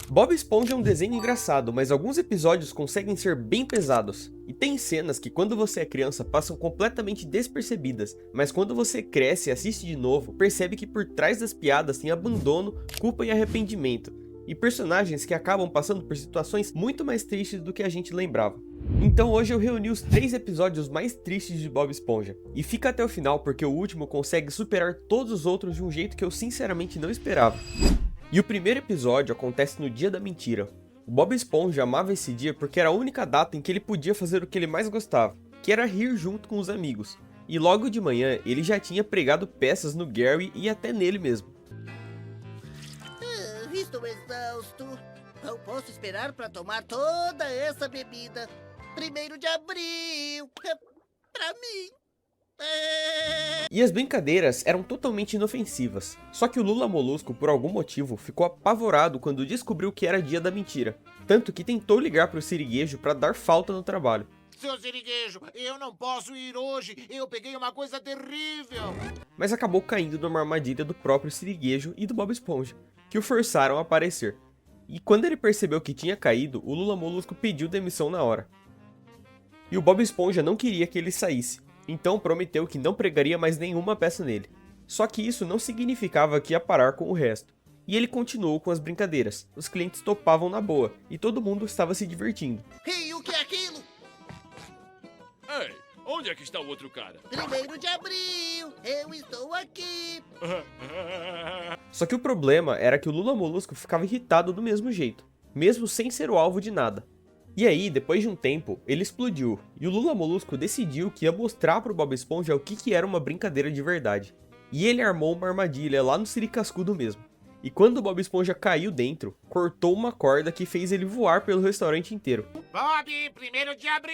Bob Esponja é um desenho engraçado, mas alguns episódios conseguem ser bem pesados. E tem cenas que quando você é criança passam completamente despercebidas, mas quando você cresce e assiste de novo, percebe que por trás das piadas tem abandono, culpa e arrependimento. E personagens que acabam passando por situações muito mais tristes do que a gente lembrava. Então hoje eu reuni os 3 episódios mais tristes de Bob Esponja. E fica até o final porque o último consegue superar todos os outros de um jeito que eu sinceramente não esperava. E o primeiro episódio acontece no Dia da Mentira. O Bob Esponja amava esse dia porque era a única data em que ele podia fazer o que ele mais gostava, que era rir junto com os amigos. E logo de manhã ele já tinha pregado peças no Gary e até nele mesmo. Estou exausto. Não posso esperar para tomar toda essa bebida. 1º de abril. Pra mim. E as brincadeiras eram totalmente inofensivas. Só que o Lula Molusco, por algum motivo, ficou apavorado quando descobriu que era Dia da Mentira. Tanto que tentou ligar para o Siriguejo para dar falta no trabalho. Seu Siriguejo, eu não posso ir hoje. Eu peguei uma coisa terrível. Mas acabou caindo numa armadilha do próprio Siriguejo e do Bob Esponja, que o forçaram a aparecer. E quando ele percebeu que tinha caído, o Lula Molusco pediu demissão na hora. E o Bob Esponja não queria que ele saísse, então prometeu que não pregaria mais nenhuma peça nele. Só que isso não significava que ia parar com o resto. E ele continuou com as brincadeiras, os clientes topavam na boa, e todo mundo estava se divertindo. Ei, o que é aquilo? Ei, onde é que está o outro cara? 1º de abril, eu estou aqui. Só que o problema era que o Lula Molusco ficava irritado do mesmo jeito, mesmo sem ser o alvo de nada. E aí, depois de um tempo, ele explodiu, e o Lula Molusco decidiu que ia mostrar pro Bob Esponja o que era uma brincadeira de verdade. E ele armou uma armadilha lá no Siricascudo mesmo. E quando o Bob Esponja caiu dentro, cortou uma corda que fez ele voar pelo restaurante inteiro. Bob, 1º de abril.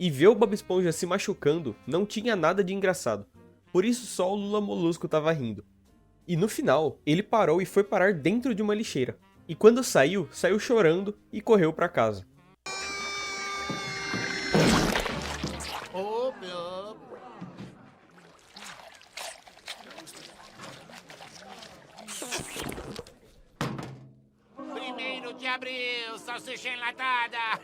E ver o Bob Esponja se machucando não tinha nada de engraçado. Por isso só o Lula Molusco tava rindo. E no final, ele parou e foi parar dentro de uma lixeira. E quando saiu, saiu chorando e correu pra casa. Oh, meu. 1º de abril, salsicha enlatada.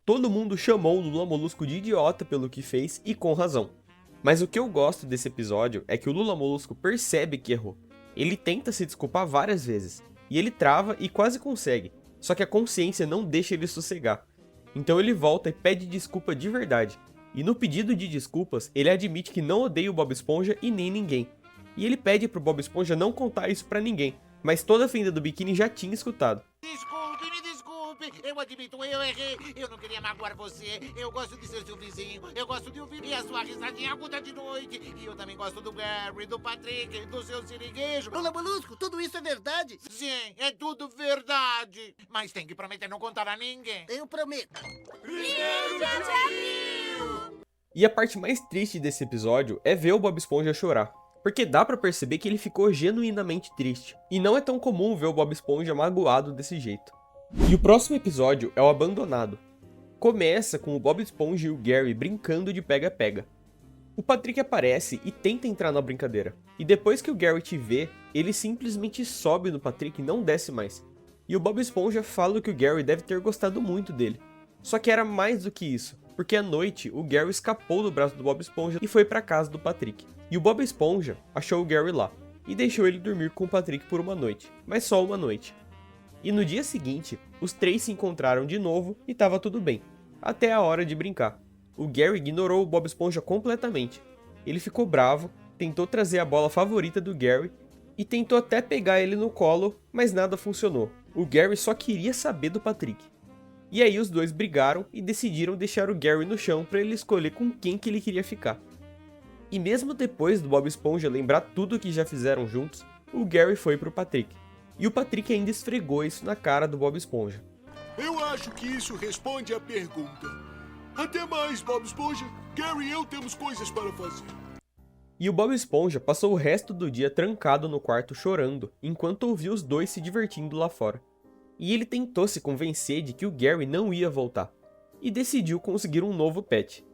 Todo mundo chamou o Lula Molusco de idiota pelo que fez e com razão. Mas o que eu gosto desse episódio é que o Lula Molusco percebe que errou. Ele tenta se desculpar várias vezes, e ele trava e quase consegue, só que a consciência não deixa ele sossegar. Então ele volta e pede desculpa de verdade. E no pedido de desculpas, ele admite que não odeia o Bob Esponja e nem ninguém. E ele pede pro Bob Esponja não contar isso pra ninguém, mas toda a fenda do biquíni já tinha escutado. Desculpe, me desculpe. Eu admito, eu errei. Eu não queria magoar você. Eu gosto de ser seu vizinho. Eu gosto de ouvir a sua risadinha aguda de noite. E eu também gosto do Gary, do Patrick, do seu Siriguejo. Lula Molusco, tudo isso é verdade? Sim, é tudo verdade. Mas tem que prometer não contar a ninguém. Eu prometo. E a parte mais triste desse episódio é ver o Bob Esponja chorar. Porque dá pra perceber que ele ficou genuinamente triste. E não é tão comum ver o Bob Esponja magoado desse jeito. E o próximo episódio é o Abandonado. Começa com o Bob Esponja e o Gary brincando de pega-pega. O Patrick aparece e tenta entrar na brincadeira. E depois que o Gary te vê, ele simplesmente sobe no Patrick e não desce mais. E o Bob Esponja fala que o Gary deve ter gostado muito dele. Só que era mais do que isso, porque à noite o Gary escapou do braço do Bob Esponja e foi pra casa do Patrick. E o Bob Esponja achou o Gary lá, e deixou ele dormir com o Patrick por uma noite, mas só uma noite. E no dia seguinte, os 3 se encontraram de novo e tava tudo bem, até a hora de brincar. O Gary ignorou o Bob Esponja completamente. Ele ficou bravo, tentou trazer a bola favorita do Gary e tentou até pegar ele no colo, mas nada funcionou. O Gary só queria saber do Patrick. E aí os dois brigaram e decidiram deixar o Gary no chão para ele escolher com quem que ele queria ficar. E mesmo depois do Bob Esponja lembrar tudo que já fizeram juntos, o Gary foi pro Patrick. E o Patrick ainda esfregou isso na cara do Bob Esponja. Eu acho que isso responde à pergunta. Até mais, Bob Esponja. Gary e eu temos coisas para fazer. E o Bob Esponja passou o resto do dia trancado no quarto chorando, enquanto ouvia os dois se divertindo lá fora. E ele tentou se convencer de que o Gary não ia voltar, e decidiu conseguir um novo pet.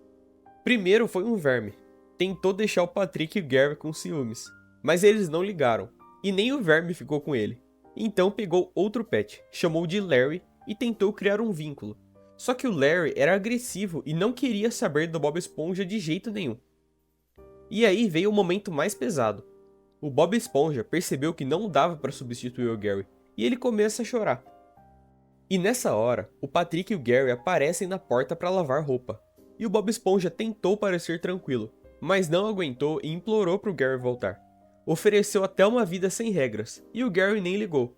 Primeiro foi um verme. Tentou deixar o Patrick e o Gary com ciúmes, mas eles não ligaram, e nem o verme ficou com ele. Então pegou outro pet, chamou de Larry e tentou criar um vínculo. Só que o Larry era agressivo e não queria saber do Bob Esponja de jeito nenhum. E aí veio o momento mais pesado. O Bob Esponja percebeu que não dava para substituir o Gary, e ele começa a chorar. E nessa hora, o Patrick e o Gary aparecem na porta para lavar roupa. E o Bob Esponja tentou parecer tranquilo, mas não aguentou e implorou pro Gary voltar. Ofereceu até uma vida sem regras, e o Gary nem ligou.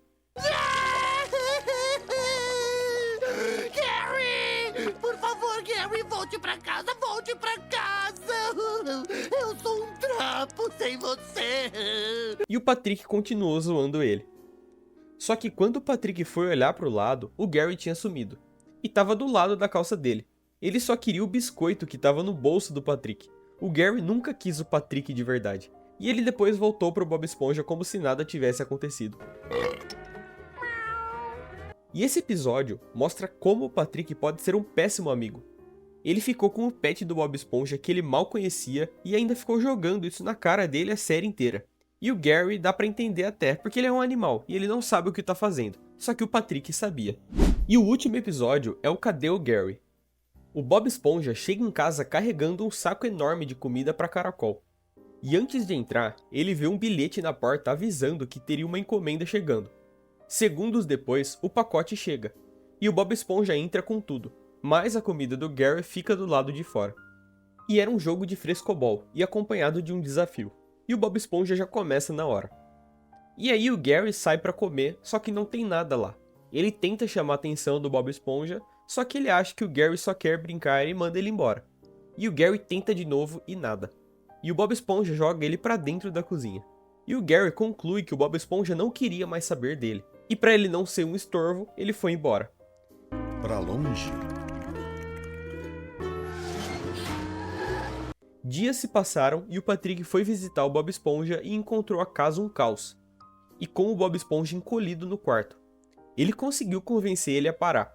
Gary! Por favor, Gary, volte pra casa, volte pra casa! Eu sou um trapo sem você! E o Patrick continuou zoando ele. Só que quando o Patrick foi olhar pro lado, o Gary tinha sumido. E tava do lado da calça dele. Ele só queria o biscoito que tava no bolso do Patrick. O Gary nunca quis o Patrick de verdade. E ele depois voltou pro Bob Esponja como se nada tivesse acontecido. E esse episódio mostra como o Patrick pode ser um péssimo amigo. Ele ficou com o pet do Bob Esponja que ele mal conhecia e ainda ficou jogando isso na cara dele a série inteira. E o Gary dá pra entender até, porque ele é um animal e ele não sabe o que tá fazendo. Só que o Patrick sabia. E o último episódio é o Cadê o Gary? O Bob Esponja chega em casa carregando um saco enorme de comida pra caracol. E antes de entrar, ele vê um bilhete na porta avisando que teria uma encomenda chegando. Segundos depois, o pacote chega. E o Bob Esponja entra com tudo, mas a comida do Gary fica do lado de fora. E era um jogo de frescobol, e acompanhado de um desafio. E o Bob Esponja já começa na hora. E aí o Gary sai pra comer, só que não tem nada lá. Ele tenta chamar a atenção do Bob Esponja, só que ele acha que o Gary só quer brincar e manda ele embora. E o Gary tenta de novo e nada. E o Bob Esponja joga ele pra dentro da cozinha. E o Gary conclui que o Bob Esponja não queria mais saber dele. E pra ele não ser um estorvo, ele foi embora. Pra longe? Dias se passaram e o Patrick foi visitar o Bob Esponja e encontrou a casa um caos. E com o Bob Esponja encolhido no quarto. Ele conseguiu convencer ele a parar.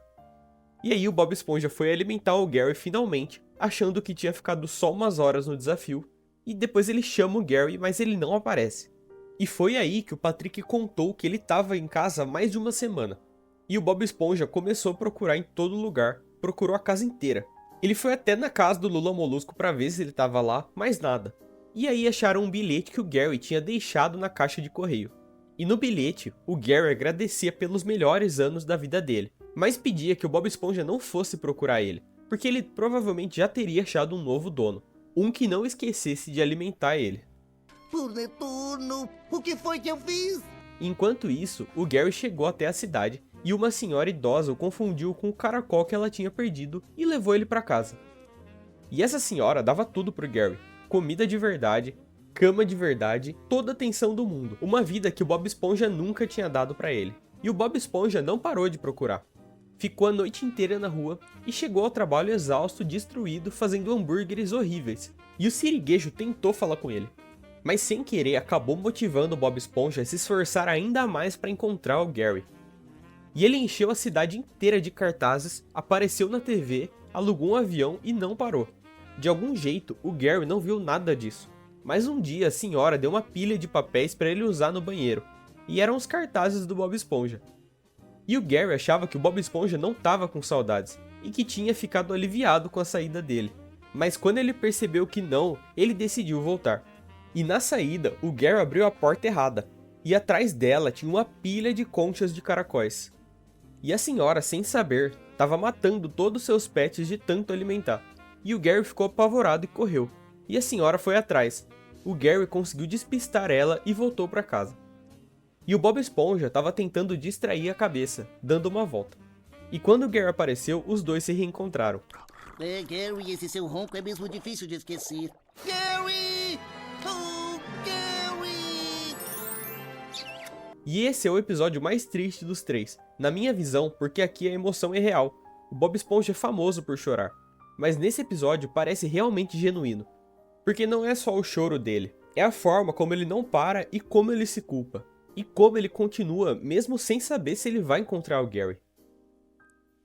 E aí o Bob Esponja foi alimentar o Gary finalmente, achando que tinha ficado só umas horas no desafio. E depois ele chama o Gary, mas ele não aparece. E foi aí que o Patrick contou que ele estava em casa há mais de uma semana. E o Bob Esponja começou a procurar em todo lugar, procurou a casa inteira. Ele foi até na casa do Lula Molusco para ver se ele estava lá, mas nada. E aí acharam um bilhete que o Gary tinha deixado na caixa de correio. E no bilhete, o Gary agradecia pelos melhores anos da vida dele, mas pedia que o Bob Esponja não fosse procurar ele, porque ele provavelmente já teria achado um novo dono, um que não esquecesse de alimentar ele. Por Netuno, o que foi que eu fiz? Enquanto isso, o Gary chegou até a cidade e uma senhora idosa o confundiu com o caracol que ela tinha perdido e levou ele para casa. E essa senhora dava tudo pro Gary: comida de verdade, cama de verdade, toda a atenção do mundo, uma vida que o Bob Esponja nunca tinha dado para ele. E o Bob Esponja não parou de procurar. Ficou a noite inteira na rua e chegou ao trabalho exausto, destruído, fazendo hambúrgueres horríveis. E o Siriguejo tentou falar com ele, mas sem querer acabou motivando o Bob Esponja a se esforçar ainda mais para encontrar o Gary. E ele encheu a cidade inteira de cartazes, apareceu na TV, alugou um avião e não parou. De algum jeito, o Gary não viu nada disso. Mas um dia a senhora deu uma pilha de papéis para ele usar no banheiro. E eram os cartazes do Bob Esponja. E o Gary achava que o Bob Esponja não estava com saudades, e que tinha ficado aliviado com a saída dele. Mas quando ele percebeu que não, ele decidiu voltar. E na saída, o Gary abriu a porta errada, e atrás dela tinha uma pilha de conchas de caracóis. E a senhora, sem saber, estava matando todos os seus pets de tanto alimentar. E o Gary ficou apavorado e correu. E a senhora foi atrás. O Gary conseguiu despistar ela e voltou para casa. E o Bob Esponja estava tentando distrair a cabeça, dando uma volta. E quando o Gary apareceu, os dois se reencontraram. É, Gary, esse seu ronco é mesmo difícil de esquecer. Gary! Oh, Gary! E esse é o episódio mais triste dos três, na minha visão, porque aqui a emoção é real. O Bob Esponja é famoso por chorar, mas nesse episódio parece realmente genuíno. Porque não é só o choro dele, é a forma como ele não para e como ele se culpa. E como ele continua mesmo sem saber se ele vai encontrar o Gary.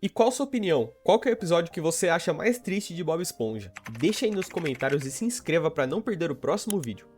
E qual a sua opinião? Qual que é o episódio que você acha mais triste de Bob Esponja? Deixa aí nos comentários e se inscreva para não perder o próximo vídeo.